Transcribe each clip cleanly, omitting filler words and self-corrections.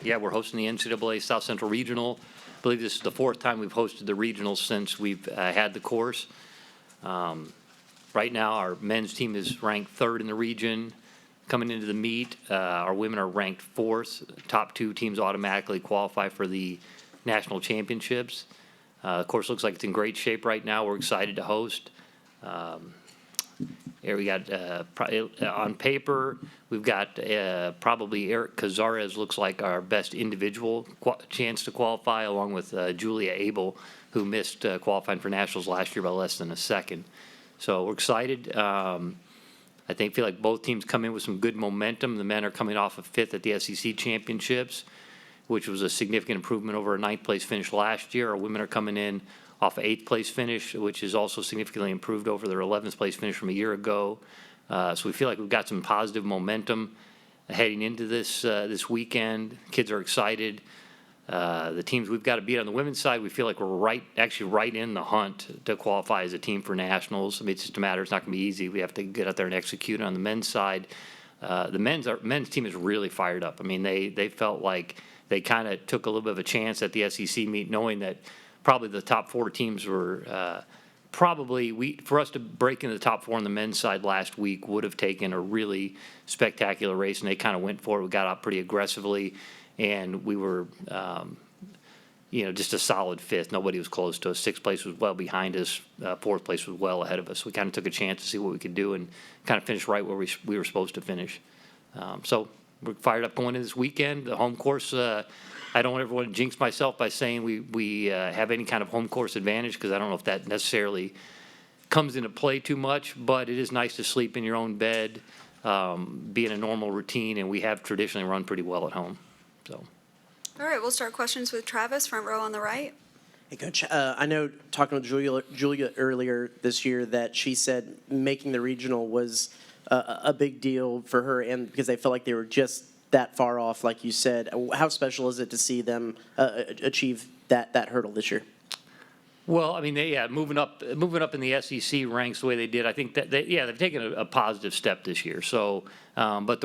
Yeah, we're hosting the NCAA South Central Regional. I believe this is the 4th time we've hosted the regional since we've had the course. Right now, our men's team is ranked 3rd in the region. Coming into the meet, our women are ranked 4th. Top 2 teams automatically qualify for the national championships. The course looks like it's in great shape right now. We're excited to host. Here we got, on paper, we've got probably Eric Cazares looks like our best individual chance to qualify, along with Julia Abel, who missed qualifying for nationals last year by less than a second. So we're excited. I feel like both teams come in with some good momentum. The men are coming off of 5th at the SEC championships, which was a significant improvement over a 9th place finish last year. Our women are coming in off an 8th place finish, which is also significantly improved over their 11th place finish from a year ago. So we feel like we've got some positive momentum heading into this weekend. Kids are excited. The teams we've got to beat on the women's side, we feel like we're actually right in the hunt to qualify as a team for nationals. I mean, it's just a matter. It's not going to be easy. We have to get out there and execute. On the men's side, the men's team is really fired up. I mean, they felt like they kind of took a little bit of a chance at the SEC meet, knowing that probably the top 4 teams were for us to break into the top 4 on the men's side last week would have taken a really spectacular race, and they kind of went for it. We got out pretty aggressively. And we were, just a solid 5th. Nobody was close to us. 6th place was well behind us. 4th place was well ahead of us. We kind of took a chance to see what we could do and kind of finish right where we were supposed to finish. So we're fired up going into this weekend. The home course, I don't ever want to jinx myself by saying we have any kind of home course advantage, because I don't know if that necessarily comes into play too much. But it is nice to sleep in your own bed, be in a normal routine, and we have traditionally run pretty well at home. So. All right, we'll start questions with Travis, front row on the right. Hey, Coach, I know talking with Julia earlier this year that she said making the regional was a big deal for her, and because they felt like they were just that far off, like you said. How special is it to see them achieve that hurdle this year? Well, I mean, moving up in the SEC ranks the way they did, I think that they've taken a positive step this year. So, but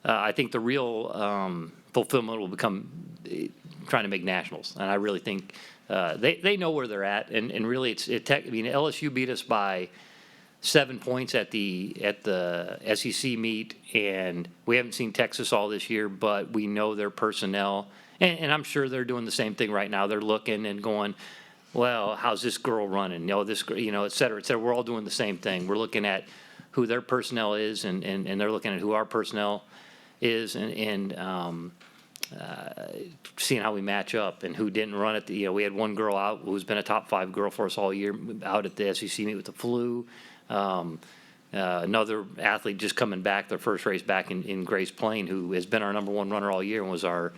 I think the real fulfillment will become trying to make nationals, and I really think they know where they're at, and really LSU beat us by 7 points at the SEC meet, and we haven't seen Texas all this year, but we know their personnel, and I'm sure they're doing the same thing right now. They're looking and going, well, how's this girl running? This girl, et cetera, et cetera. We're all doing the same thing. We're looking at who their personnel is, and they're looking at who our personnel is, and seeing how we match up and who didn't run it. We had one girl out who's been a top 5 girl for us all year out at the SEC meet with the flu. Another athlete just coming back, their first race back in Grace Plain, who has been our number 1 runner all year and was our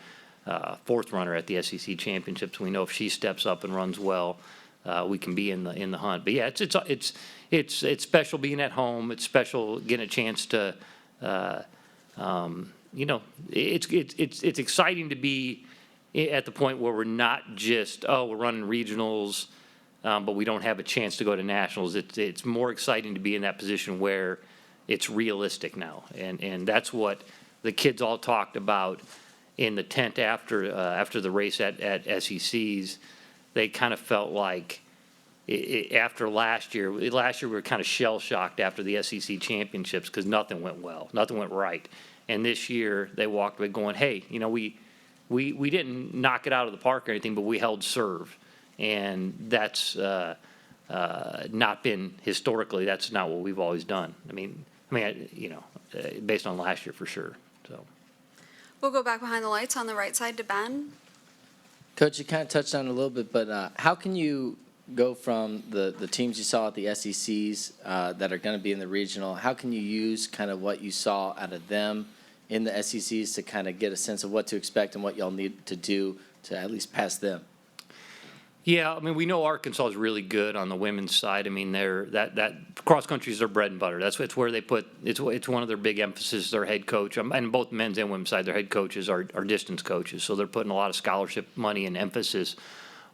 4th runner at the SEC championships. We know if she steps up and runs well, we can be in the hunt. But yeah, it's special being at home. It's special getting a chance to. It's exciting to be at the point where we're not just we're running regionals, but we don't have a chance to go to nationals. It's more exciting to be in that position where it's realistic now, and that's what the kids all talked about in the tent after the race at SECs. They kind of felt like after last year we were kind of shell-shocked after the SEC championships because nothing went well, nothing went right. And this year they walked away going, hey, we didn't knock it out of the park or anything, but we held serve. And that's not been historically, that's not what we've always done. Based on last year for sure. So we'll go back behind the lights on the right side to Ben. Coach, you kind of touched on it a little bit, but how can you go from the teams you saw at the SECs that are going to be in the regional, how can you use kind of what you saw out of them in the SECs to kind of get a sense of what to expect and what y'all need to do to at least pass them? Yeah, we know Arkansas is really good on the women's side. They're that cross country is their bread and butter. It's where they put it's one of their big emphasis. Their head coach, and both men's and women's side, their head coaches are distance coaches, so they're putting a lot of scholarship money and emphasis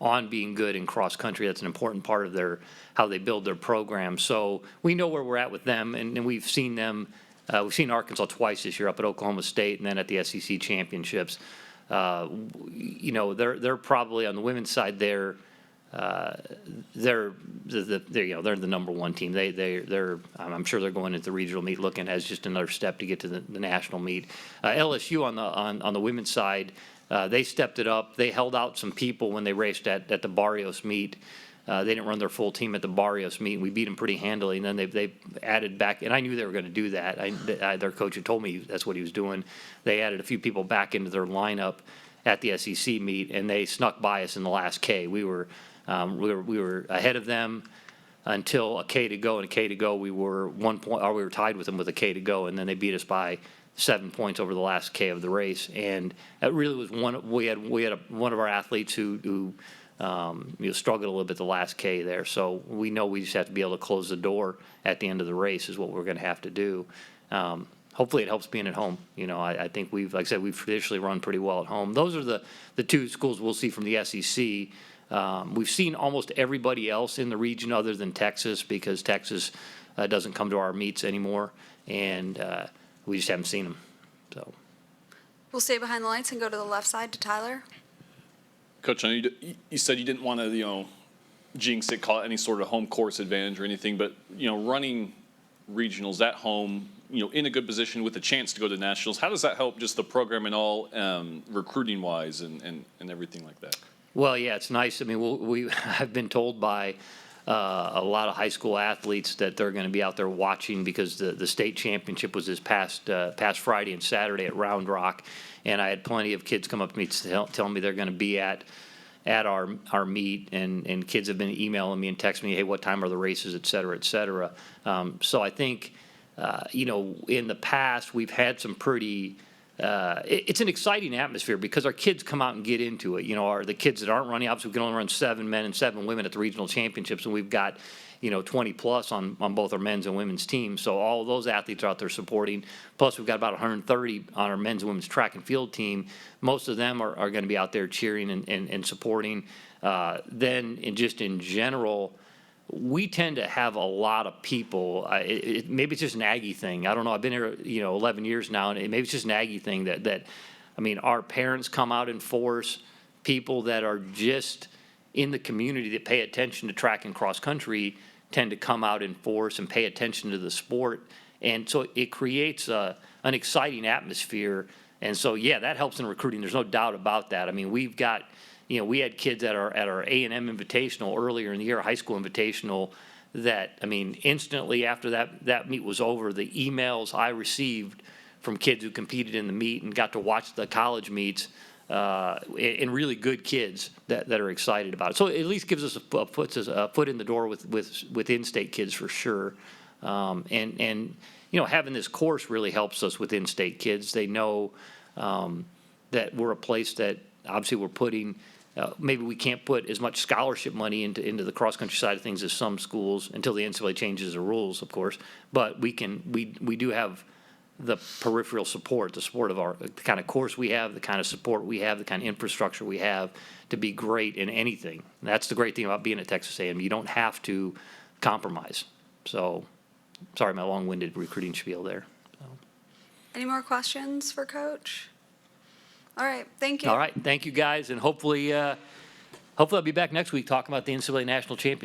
on being good in cross country. That's an important part of how they build their program. So we know where we're at with them, and we've seen them We've seen Arkansas twice this year, up at Oklahoma State and then at the SEC championships. They're probably on the women's side. They're the number one team. I'm sure they're going into the regional meet looking as just another step to get to the national meet. LSU on the women's side, they stepped it up. They held out some people when they raced at the Barrios meet. They didn't run their full team at the Barrios meet. We beat them pretty handily, and then they added back, and I knew they were going to do that. Their coach had told me that's what he was doing. They added a few people back into their lineup at the SEC meet, and they snuck by us in the last K. We were ahead of them until a K to go, and a K to go we were 1 point, or we were tied with them with a K to go, and then they beat us by 7 points over the last K of the race. And it really was we had one of our athletes who struggled a little bit the last K there. So we know we just have to be able to close the door at the end of the race is what we're going to have to do. Hopefully it helps being at home. I think like I said, we've traditionally run pretty well at home. Those are the two schools we'll see from the SEC. We've seen almost everybody else in the region other than Texas, because Texas doesn't come to our meets anymore, and we just haven't seen them. So We'll stay behind the lights and go to the left side to Tyler. Coach, I know you said you didn't want to, jinx it, call it any sort of home course advantage or anything, but, running regionals at home, in a good position with a chance to go to nationals, how does that help just the program and all, recruiting-wise and everything like that? Well, yeah, it's nice. I mean, I've been told by a lot of high school athletes that they're going to be out there watching, because the state championship was this past Friday and Saturday at Round Rock, and I had plenty of kids come up to me telling me they're going to be at our meet, and kids have been emailing me and texting me, hey, what time are the races, et cetera, et cetera. So I think, in the past we've had some pretty. It's an exciting atmosphere because our kids come out and get into it. The kids that aren't running, obviously we can only run 7 men and 7 women at the regional championships, and we've got 20 plus on both our men's and women's teams. So all of those athletes are out there supporting. Plus we've got about 130 on our men's and women's track and field team. Most of them are going to be out there cheering and supporting. Then in general, we tend to have a lot of people. Maybe it's just an Aggie thing. I don't know. I've been here, 11 years now, and maybe it's just an Aggie thing that our parents come out in force. People that are just in the community that pay attention to track and cross country tend to come out in force and pay attention to the sport, and so it creates an exciting atmosphere. And so, yeah, that helps in recruiting. There's no doubt about that. We've got. We had kids at our A&M Invitational earlier in the year, high school invitational, that, instantly after that meet was over, the emails I received from kids who competed in the meet and got to watch the college meets, and really good kids that are excited about it. So it at least gives us puts us a foot in the door with in-state kids for sure. And having this course really helps us with in-state kids. They know that we're a place that obviously we're putting. Maybe we can't put as much scholarship money into the cross-country side of things as some schools until the NCAA changes the rules, of course. But we do have the peripheral support, the support of the kind of course we have, the kind of support we have, the kind of infrastructure we have to be great in anything. And that's the great thing about being at Texas A&M. You don't have to compromise. So, sorry, my long-winded recruiting spiel there. Any more questions for Coach? All right, thank you. All right, thank you guys, and hopefully I'll be back next week talking about the NCAA National Championship.